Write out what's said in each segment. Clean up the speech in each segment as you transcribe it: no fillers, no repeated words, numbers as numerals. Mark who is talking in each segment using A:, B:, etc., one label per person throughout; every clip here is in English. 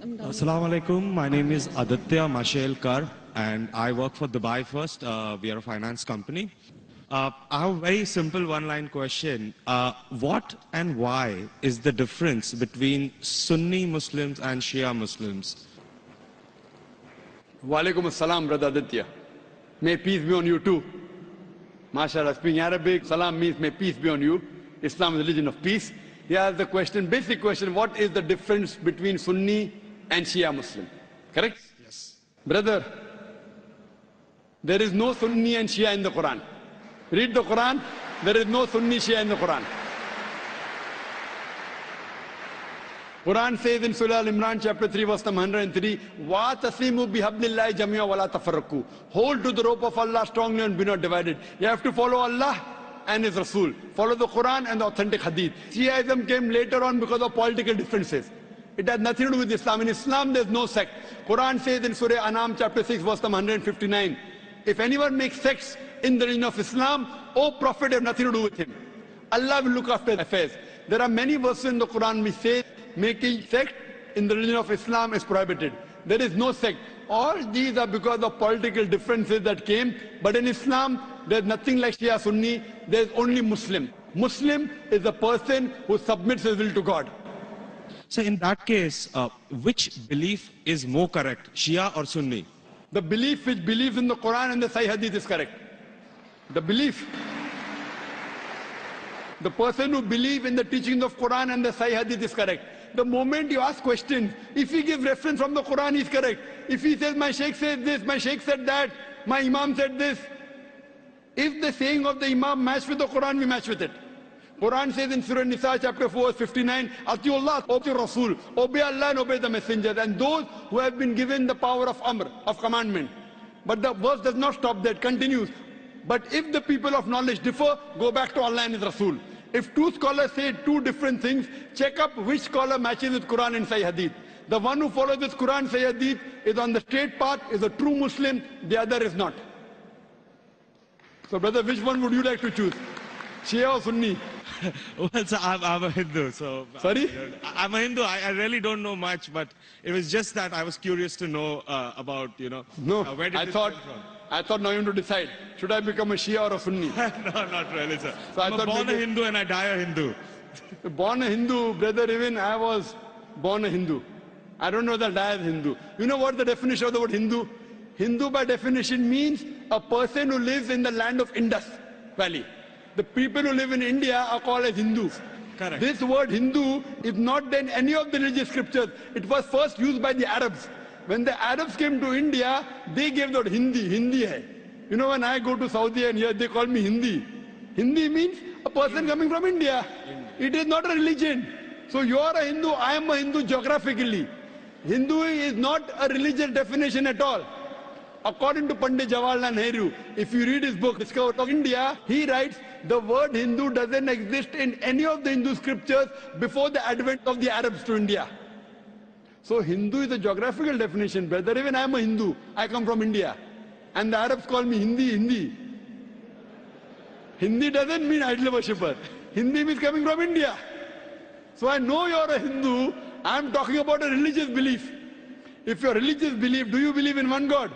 A: Assalamu alaikum. My name is Aditya Mashelkar and I work for Dubai First. We are a finance company. I have a very simple one-line question. What and why is the difference between Sunni Muslims and Shia Muslims?
B: Wa alaikum assalam, brother Aditya. May peace be on you too. MashaAllah, speaking Arabic, salam means may peace be on you. Islam is a religion of peace. Here's the question, basic question, what is the difference between Sunni and Shia Muslim? Correct?
A: Yes.
B: Brother, there is no Sunni and Shia in the Quran. Read the Quran, there is no Sunni Shia in the Quran. Quran says in Surah Al-Imran chapter 3 verse number 103, وَاتَصِمُوا بِحَبْلِ اللَّهِ جَمِيعًا وَلَا تَفَرَّقُوا. Hold to the rope of Allah strongly and be not divided. You have to follow Allah and His Rasul. Follow the Quran and the authentic Hadith. Shiaism came later on because of political differences. It has nothing to do with Islam. In Islam there is no sect. Quran says in Surah Anam chapter 6 verse number 159, if anyone makes sects in the religion of Islam, O Prophet, have nothing to do with him. Allah will look after affairs. There are many verses in the Quran which say making sect in the religion of Islam is prohibited. There is no sect. All these are because of political differences that came. But in Islam, there is nothing like Shia Sunni. There is only Muslim. Muslim is a person who submits his will to God.
A: So in that case, which belief is more correct, Shia or Sunni?
B: The belief which believes in the Quran and the Sahih Hadith is correct. The belief. The person who believes in the teachings of Quran and the Sahih Hadith is correct. The moment you ask questions, if he gives reference from the Quran, he is correct. If he says, my Shaykh said this, my Shaykh said that, my Imam said this. If the saying of the Imam match with the Quran, we match with it. Quran says in Surah Nisa chapter 4 verse 59, Atiullah, obey Rasul, obey Allah and obey the messengers, and those who have been given the power of Amr, of commandment. But the verse does not stop there, it continues. But if the people of knowledge differ, go back to Allah and His Rasul. If two scholars say two different things, check up which scholar matches with Quran and Sahih Hadith. The one who follows this Quran, Sahih Hadith is on the straight path, is a true Muslim, the other is not. So brother, which one would you like to choose? Shia or Sunni?
A: Well, sir, I'm a Hindu, so...
B: Sorry?
A: I'm a Hindu. I really don't know much, but it was just that I was curious to know about,
B: No,
A: where did
B: I
A: this
B: thought,
A: come from?
B: I thought now you have to decide, should I become a Shia or a Sunni?
A: No, not really, sir.
B: So I
A: I'm
B: thought
A: born a
B: maybe-
A: Hindu and I die a Hindu.
B: Born a Hindu, brother, even I was born a Hindu. I don't know that I am Hindu. You know what the definition of the word Hindu? Hindu by definition means a person who lives in the land of Indus Valley. The people who live in India are called as Hindus.
A: Correct.
B: This word Hindu is not in any of the religious scriptures. It was first used by the Arabs. When the Arabs came to India, they gave the word Hindi. Hindi hai. You know, when I go to Saudi and here they call me Hindi. Hindi means a person coming from India. It is not a religion. So you are a Hindu, I am a Hindu geographically. Hindu is not a religious definition at all. According to Pandit Jawaharlal Nehru, if you read his book, Discovery of India, he writes, the word Hindu doesn't exist in any of the Hindu scriptures before the advent of the Arabs to India. So Hindu is a geographical definition, brother. Even I am a Hindu. I come from India. And the Arabs call me Hindi. Hindi doesn't mean idol worshipper. Hindi means coming from India. So I know you're a Hindu. I'm talking about a religious belief. If your religious belief, do you believe in one God?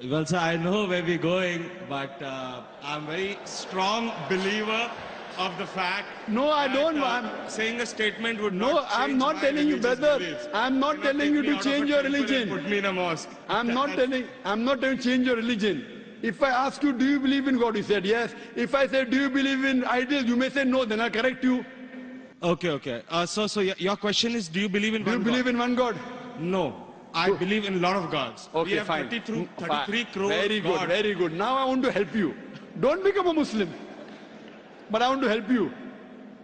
A: Well, sir, I know where we're going, but I'm a very strong believer of the fact
B: No, I
A: that,
B: don't. I'm
A: saying a statement would
B: No,
A: not
B: I'm
A: change
B: not
A: my
B: telling you,
A: religious
B: brother.
A: beliefs.
B: I'm not
A: Do
B: telling you
A: take me
B: to
A: out of a
B: change your
A: temple and
B: religion.
A: Put me in a mosque.
B: I'm not telling you to change your religion. If I ask you, do you believe in God? You said yes. If I say, do you believe in idols? You may say no, then I'll correct you.
A: Okay. So your question is, do you believe in
B: Do you
A: one
B: believe
A: God?
B: in one God?
A: No. I believe in a lot of gods.
B: Okay,
A: we have
B: fine.
A: 33 crore
B: Very good,
A: gods.
B: very good. Now I want to help you. Don't become a Muslim. But I want to help you.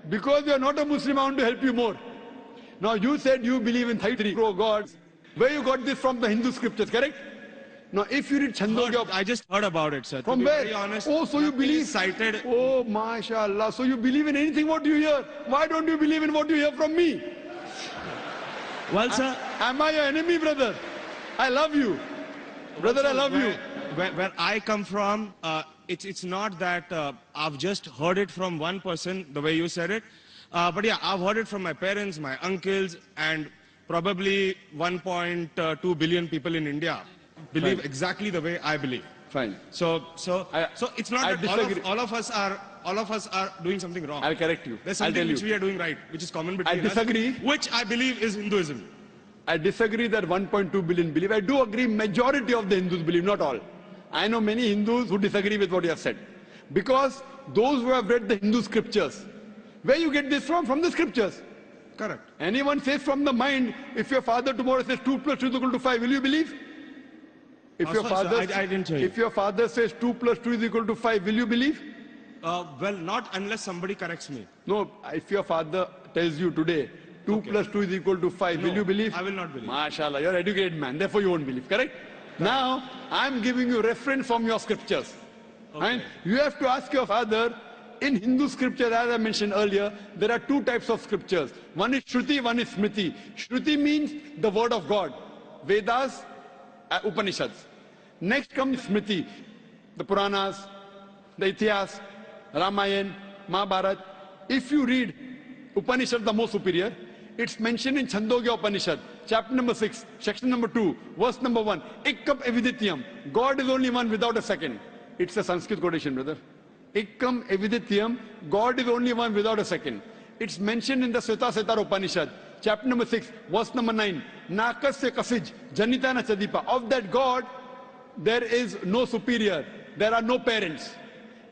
B: Because you're not a Muslim, I want to help you more. Now you said you believe in 33 crore gods. Where you got this from the Hindu scriptures, correct? Now if you read Chandogya...
A: I just heard about it, sir.
B: From
A: to be
B: where?
A: very honest,
B: Oh, so you
A: nothing is
B: believe...
A: cited.
B: Oh, mashallah. So you believe in anything what you hear. Why don't you believe in what you hear from me?
A: Well, sir,
B: Am I your enemy, brother? I love you. Brother, I love you.
A: Where I come from, it's not that I've just heard it from one person, the way you said it. But yeah, I've heard it from my parents, my uncles, and probably 1.2 billion people in India believe
B: Fine.
A: exactly the way I believe.
B: Fine.
A: So it's not
B: I
A: that all
B: disagree.
A: all of us are doing something wrong.
B: I'll correct you.
A: There's
B: I'll
A: something
B: tell
A: which
B: you.
A: we are doing right, which is common between
B: disagree.
A: us, which I believe is Hinduism.
B: I disagree that 1.2 billion believe. I do agree majority of the Hindus believe, not all. I know many Hindus who disagree with what you have said. Because those who have read the Hindu scriptures, where you get this from? From the scriptures.
A: Correct.
B: Anyone says from the mind, if your father tomorrow says 2 plus 2 is equal to 5, will you believe? If your father,
A: I didn't hear you.
B: if your father says 2 plus 2 is equal to 5, will you believe?
A: Well, not unless somebody corrects me.
B: No, if your father tells you today 2 plus 2 is equal to 5, will
A: No,
B: you believe?
A: I will not believe.
B: MashaAllah, you're an educated man, therefore you won't believe, correct? Now, I'm giving you reference from your scriptures.
A: Okay.
B: And you have to ask your father, in Hindu scripture, as I mentioned earlier, there are two types of scriptures. One is Shruti, one is Smriti. Shruti means the word of God. Vedas, Upanishads. Next comes Smriti, the Puranas, the Itihas, Ramayana, Mahabharata. If you read Upanishad, the most superior, it's mentioned in Chandogya Upanishad, chapter number 6, section number 2, verse number 1. Ikkam evidityam. God is only one without a second. It's a Sanskrit quotation, brother. Ikkam evidityam. God is only one without a second. It's mentioned in the Sveta Upanishad, chapter number 6, verse number 9. Nakasya kasij, janitana chadipa. Of that God, there is no superior. There are no parents.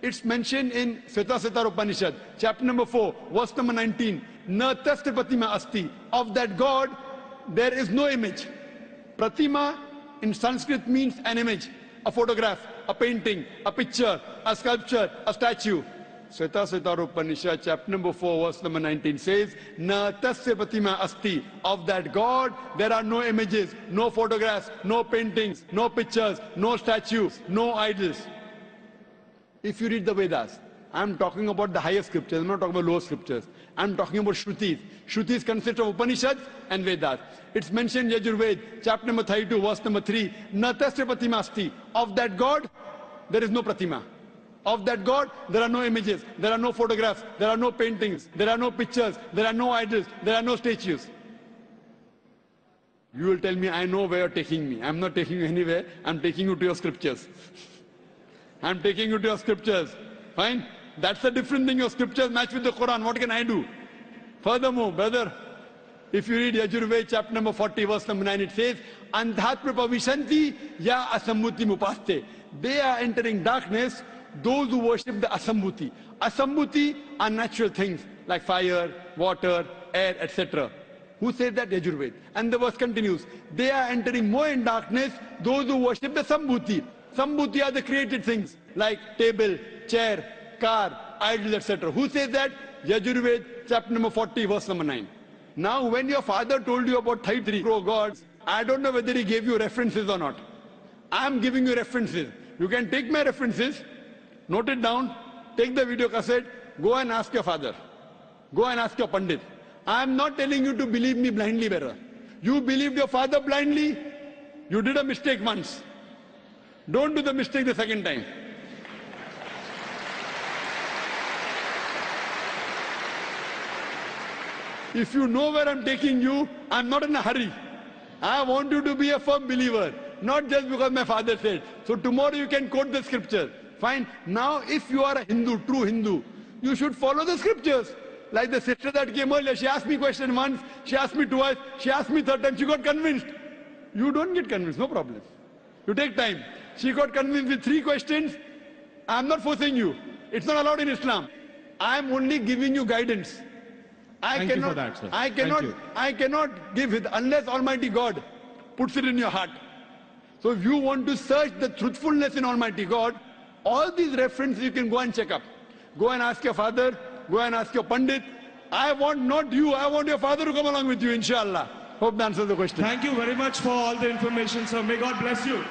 B: It's mentioned in Sveta Upanishad, chapter number 4, verse number 19. Na tasya pratima asti. Of that God, there is no image. Pratima in Sanskrit means an image, a photograph, a painting, a picture, a sculpture, a statue. Sveta Upanishad, chapter number 4, verse number 19 says, Na tasya pratima asti. Of that God, there are no images, no photographs, no paintings, no pictures, no statues, no idols. If you read the Vedas, I'm talking about the higher scriptures, I'm not talking about lower scriptures. I'm talking about Shrutis. Shrutis consist of Upanishads and Vedas. It's mentioned in Yajurved, chapter number 32, verse number 3. Na tasya pratima asti. Of that God, there is no pratima. Of that God, there are no images, there are no photographs, there are no paintings, there are no pictures, there are no idols, there are no statues. You will tell me, I know where you're taking me. I'm not taking you anywhere, I'm taking you to your scriptures. I'm taking you to your scriptures. Fine? That's a different thing. Your scriptures match with the Quran. What can I do? Furthermore, brother, if you read Yajurved, chapter number 40, verse number 9, it says, Andhatma pavishanti ya asammuti mupaste. They are entering darkness, those who worship the asammuti. Asammuti are natural things like fire, water, air, etc. Who said that? Yajurved. And the verse continues. They are entering more in darkness, those who worship the sambhuti. Sambhuti are the created things like table, chair, car, idols, etc. Who says that? Yajurved, chapter number 40, verse number 9. Now, when your father told you about 33 crore gods, I don't know whether he gave you references or not. I am giving you references. You can take my references, note it down, take the video cassette, go and ask your father. Go and ask your Pandit. I am not telling you to believe me blindly, brother. You believed your father blindly, you did a mistake once. Don't do the mistake the second time. If you know where I'm taking you, I'm not in a hurry. I want you to be a firm believer, not just because my father said. So tomorrow you can quote the scripture. Fine. Now if you are a Hindu, true Hindu, you should follow the scriptures. Like the sister that came earlier, she asked me question once, she asked me twice, she asked me third time, she got convinced. You don't get convinced, no problem. You take time. She got convinced with 3 questions. I'm not forcing you. It's not allowed in Islam. I'm only giving you guidance.
A: Thank you for that, sir.
B: I cannot give it unless Almighty God puts it in your heart. So if you want to search the truthfulness in Almighty God, all these references you can go and check up. Go and ask your father, go and ask your Pandit. I want not you, I want your father to come along with you, inshallah. Hope that answers the question.
A: Thank you very much for all the information, sir. May God bless you.